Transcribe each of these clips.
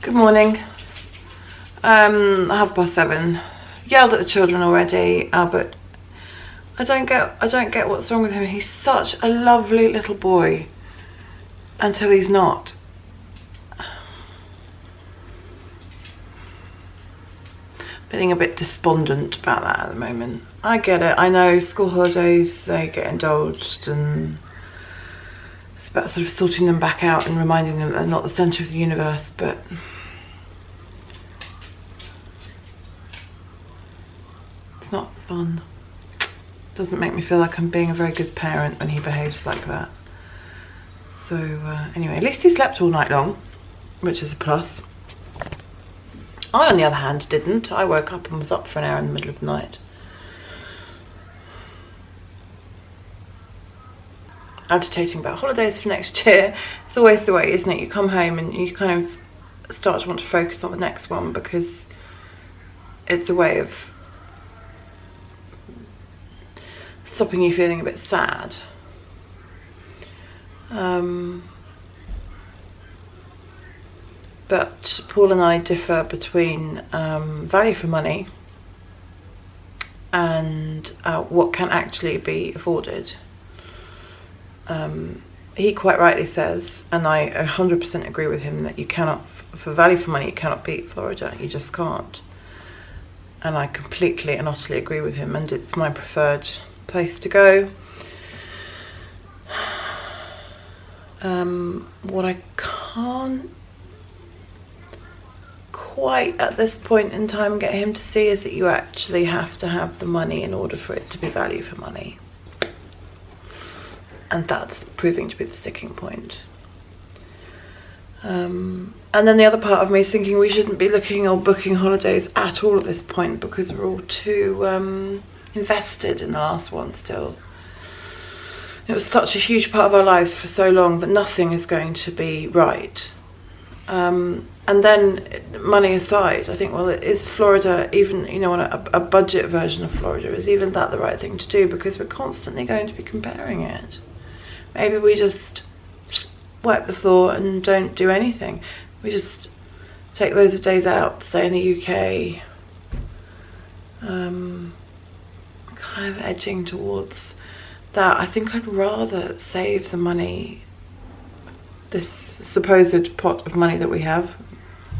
Good morning. 7:30. Yelled at the children already, but I don't get what's wrong with him. He's such a lovely little boy until he's not. Feeling a bit despondent about that at the moment. I get it. I know school holidays, they get indulged, and it's about sort of sorting them back out and reminding them that they're not the centre of the universe, but it's not fun. Doesn't make me feel like I'm being a very good parent when he behaves like that. So anyway, at least he slept all night long, which is a plus. I, on the other hand, didn't. I woke up and was up for an hour in the middle of the night. Agitating about holidays for next year. It's always the way, isn't it? You come home and you kind of start to want to focus on the next one because it's a way of stopping you feeling a bit sad. But Paul and I differ between value for money and what can actually be afforded. He quite rightly says, and I 100% agree with him, that you cannot, for value for money, you cannot beat Florida. You just can't. And I completely and utterly agree with him, and it's my preferred place to go. What I can't quite at this point in time get him to see is that you actually have to have the money in order for it to be value for money. And that's proving to be the sticking point. And then the other part of me is thinking we shouldn't be looking or booking holidays at all at this point because we're all too invested in the last one still. It was such a huge part of our lives for so long that nothing is going to be right. And then, money aside, I think, well, is Florida, even, you know, on a budget version of Florida, is even that the right thing to do? Because we're constantly going to be comparing it. Maybe we just wipe the floor and don't do anything. We just take loads of days out, stay in the UK. Kind of edging towards that. I think I'd rather save the money, this supposed pot of money that we have,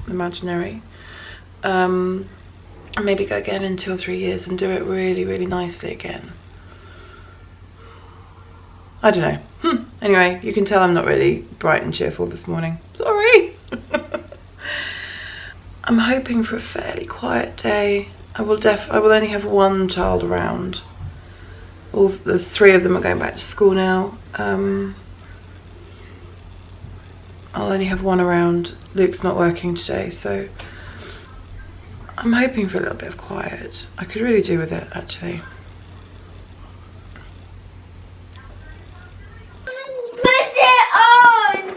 imaginary, and maybe go again in 2 or 3 years and do it really, really nicely again. I don't know. Anyway, you can tell I'm not really bright and cheerful this morning. Sorry. I'm hoping for a fairly quiet day. I will only have one child around. All the 3 of them are going back to school now. I'll only have one around. Luke's not working today, so I'm hoping for a little bit of quiet. I could really do with it, actually. Put it on!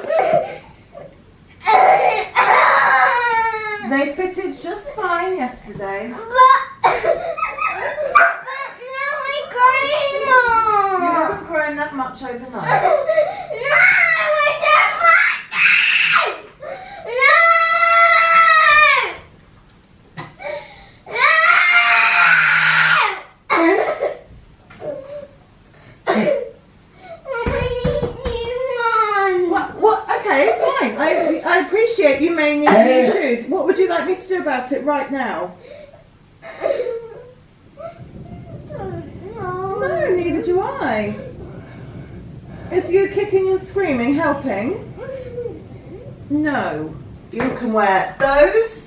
They fitted just fine yesterday. But now I'm crying more. You haven't grown that much overnight. No, I don't want it! No! Okay, fine. I appreciate you may need new shoes. What would you like me to do about it right now? No, neither do I. Is you kicking and screaming helping? No. You can wear those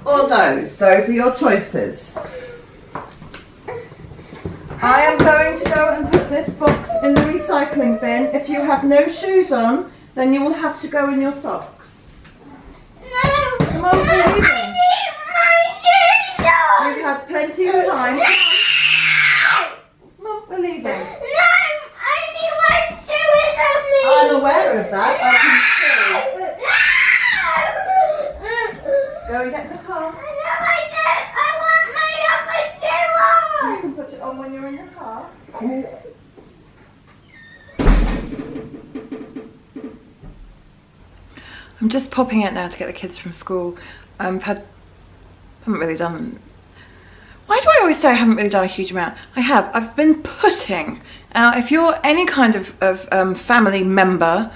or those. Those are your choices. I am going to go and put this box in the recycling bin. If you have no shoes on, then you will have to go in your socks. No! Come on, we're leaving. I need my shoes on! You've had plenty of time. No! Come on, we're leaving. No! Only one shoe is on me! I'm aware of that. I can see. Go and get in the car. No, I don't! I want my other shoe on! You can put it on when you're in the car. I'm I'm just popping it now to get the kids from school. Haven't really done... Why do I always say I haven't really done a huge amount? I have. I've been putting... if you're any kind of family member,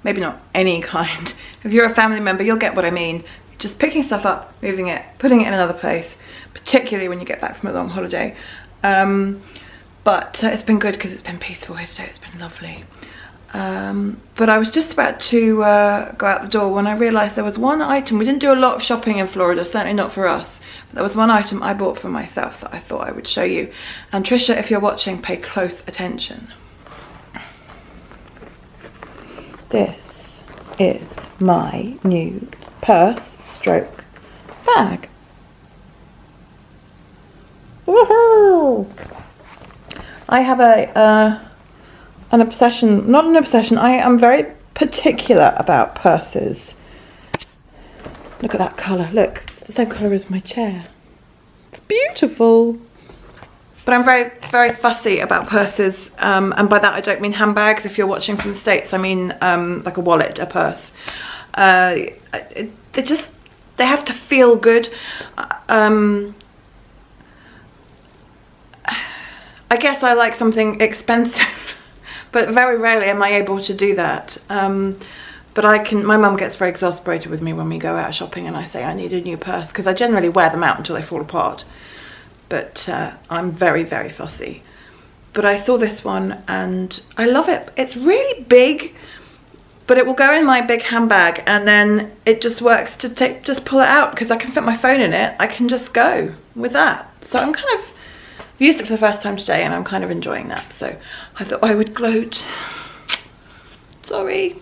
maybe not any kind, if you're a family member, you'll get what I mean. Just picking stuff up, moving it, putting it in another place, particularly when you get back from a long holiday. But it's been good because it's been peaceful here today. It's been lovely. But I was just about to go out the door when I realised there was one item. We didn't do a lot of shopping in Florida, certainly not for us. But there was one item I bought for myself that I thought I would show you. And Trisha, if you're watching, pay close attention. This is my new purse stroke bag. Woohoo! I have an obsession, not an obsession, I am very particular about purses. Look at that colour, look, it's the same colour as my chair. It's beautiful. But I'm very, very fussy about purses, and by that I don't mean handbags. If you're watching from the States, I mean like a wallet, a purse. They have to feel good. I guess I like something expensive, but very rarely am I able to do that. But my mum gets very exasperated with me when we go out shopping and I say I need a new purse, because I generally wear them out until they fall apart. But I'm very, very fussy. But I saw this one and I love it. It's really big, but it will go in my big handbag, and then it just works to just pull it out, because I can fit my phone in it. I can just go with that. So I'm kind of... I've used it for the first time today and I'm kind of enjoying that, so I thought I would gloat. Sorry.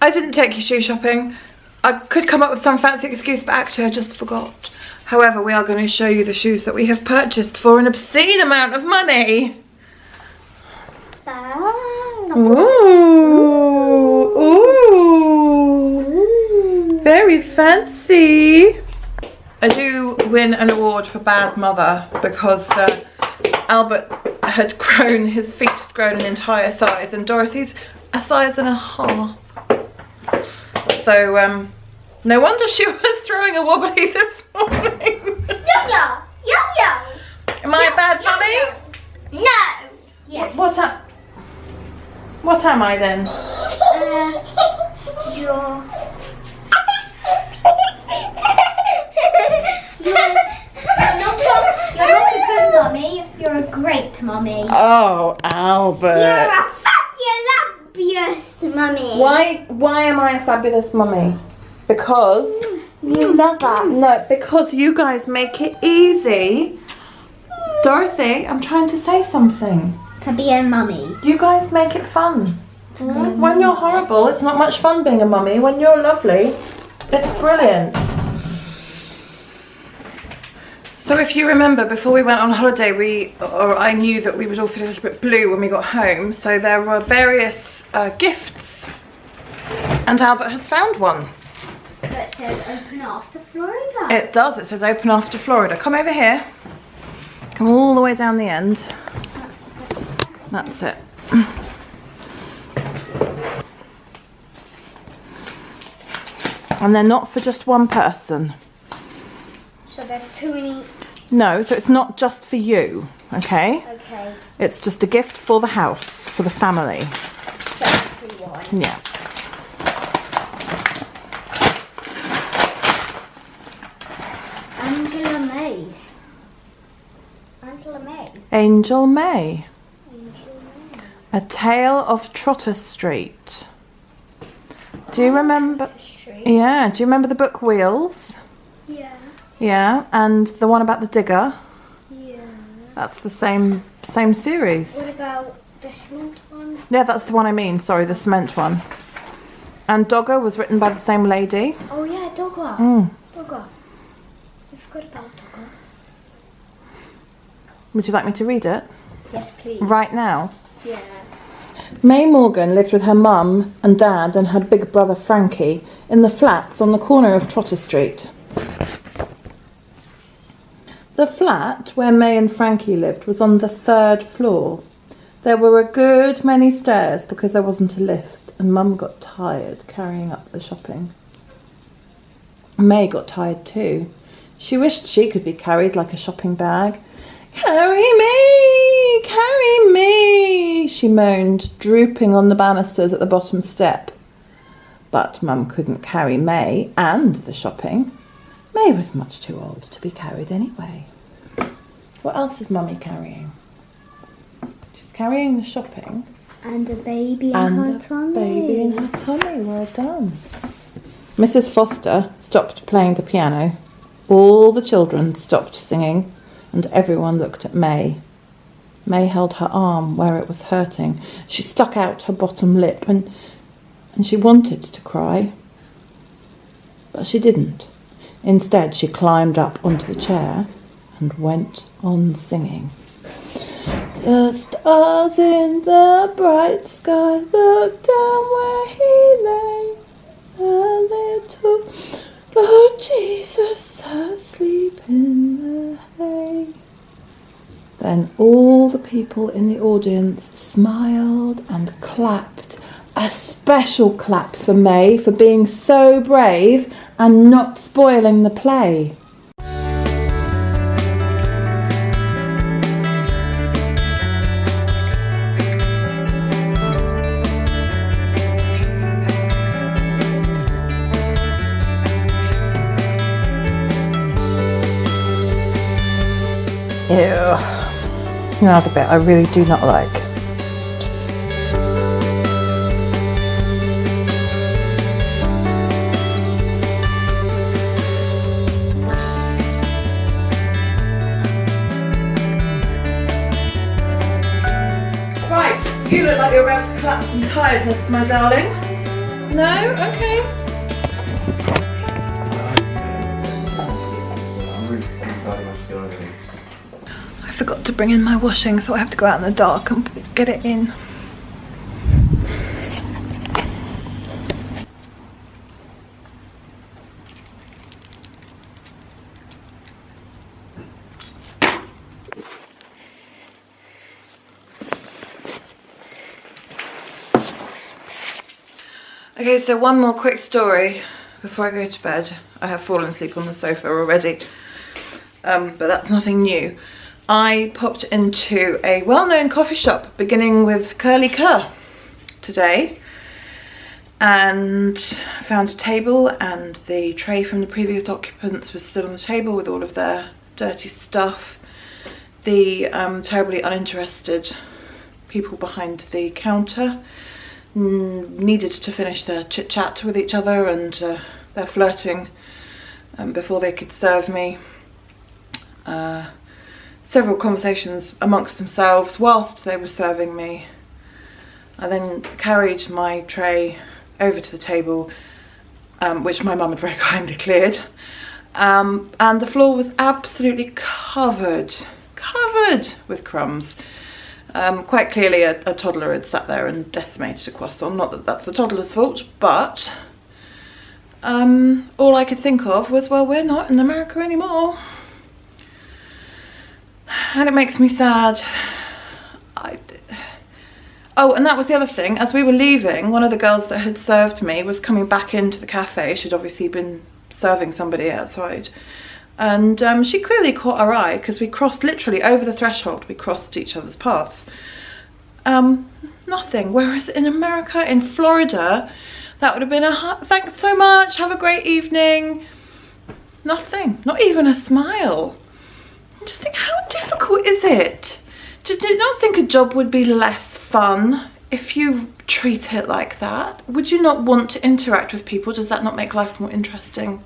I didn't take you shoe shopping. I could come up with some fancy excuse, but actually I just forgot. However, we are going to show you the shoes that we have purchased for an obscene amount of money. Ooh, ooh, very fancy. I do win an award for bad mother because Albert had grown, his feet had grown an entire size, and Dorothy's a size and a half. So no wonder she was throwing a wobbly this morning. Yo-yo! Yo-yo! Am I a bad mummy? No! Yes. What am I then? You're not a good mummy, you're a great mummy. Oh, Albert. You're a fabulous mummy. Why am I a fabulous mummy? Because... You love her. No, because you guys make it easy. Dorothy, I'm trying to say something. To be a mummy. You guys make it fun. When you're horrible, it's not much fun being a mummy. When you're lovely, it's brilliant. So if you remember, before we went on holiday, I knew that we would all feel a little bit blue when we got home. So there were various gifts, and Albert has found one. It says open after Florida. It does, it says open after Florida. Come over here. Come all the way down the end. That's it. And they're not for just one person. So there's two in each. No, so it's not just for you, okay? Okay. It's just a gift for the house, for the family. So everyone. Yeah. Angela May. Angela May. Angel May. Angela May. A Tale of Trotter Street. Do you remember? Yeah, do you remember the book Wheels? Yeah. Yeah, and the one about the digger? Yeah. That's the same series. What about the cement one? Yeah, that's the one I mean, sorry, the cement one. And Dogger was written by the same lady. Oh yeah, Dogger. Dogger. I forgot about Dogger. Would you like me to read it? Yes, please. Right now? Yeah. May Morgan lived with her mum and dad and her big brother Frankie in the flats on the corner of Trotter Street. The flat where May and Frankie lived was on the 3rd floor. There were a good many stairs because there wasn't a lift. and Mum got tired carrying up the shopping. May got tired too. She wished she could be carried like a shopping bag. "Carry me," she moaned, drooping on the banisters at the bottom step. But Mum couldn't carry May and the shopping. May was much too old to be carried anyway. What else is Mummy carrying? She's carrying the shopping. And a baby in her tummy. Baby in her tummy, well done. Mrs. Foster stopped playing the piano. All the children stopped singing, and everyone looked at May. May held her arm where it was hurting. She stuck out her bottom lip and she wanted to cry. But she didn't. Instead, she climbed up onto the chair and went on singing. The stars in the bright sky looked down where he lay. A little Lord Jesus asleep in the hay. Then all the people in the audience smiled and clapped. A special clap for May for being so brave and not spoiling the play. Ew. Another bit I really do not like. Right, you look like you're about to collapse in tiredness, my darling. No? Okay. I forgot to bring in my washing, so I have to go out in the dark and get it in. Okay, so one more quick story before I go to bed. I have fallen asleep on the sofa already, but that's nothing new. I popped into a well-known coffee shop beginning with Curly Cur today and found a table, and the tray from the previous occupants was still on the table with all of their dirty stuff. The terribly uninterested people behind the counter needed to finish their chit-chat with each other and their flirting before they could serve me. Several conversations amongst themselves whilst they were serving me. I then carried my tray over to the table, which my mum had very kindly cleared, and the floor was absolutely covered with crumbs. Quite clearly a toddler had sat there and decimated a croissant. Not that that's the toddler's fault, but all I could think of was, well, we're not in America anymore. And it makes me sad. Oh, and that was the other thing. As we were leaving, one of the girls that had served me was coming back into the cafe. She'd obviously been serving somebody outside. And she clearly caught our eye because we crossed literally over the threshold. We crossed each other's paths. Nothing. Whereas in America, in Florida, that would have been a thanks so much, have a great evening. Nothing. Not even a smile. Just think, how difficult is it? Do you not think a job would be less fun if you treat it like that? Would you not want to interact with people? Does that not make life more interesting?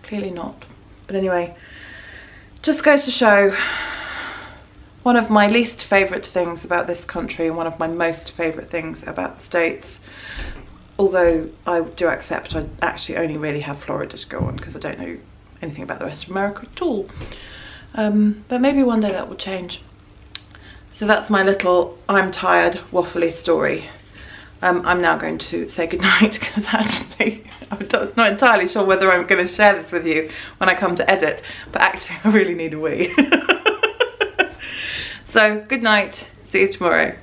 Clearly not. But anyway, just goes to show one of my least favourite things about this country and one of my most favourite things about the States. Although I do accept I actually only really have Florida to go on because I don't know anything about the rest of America at all. But maybe one day that will change. So that's my little I'm tired waffly story. I'm now going to say goodnight because actually I'm not entirely sure whether I'm going to share this with you when I come to edit, but actually I really need a wee. So good night, see you tomorrow.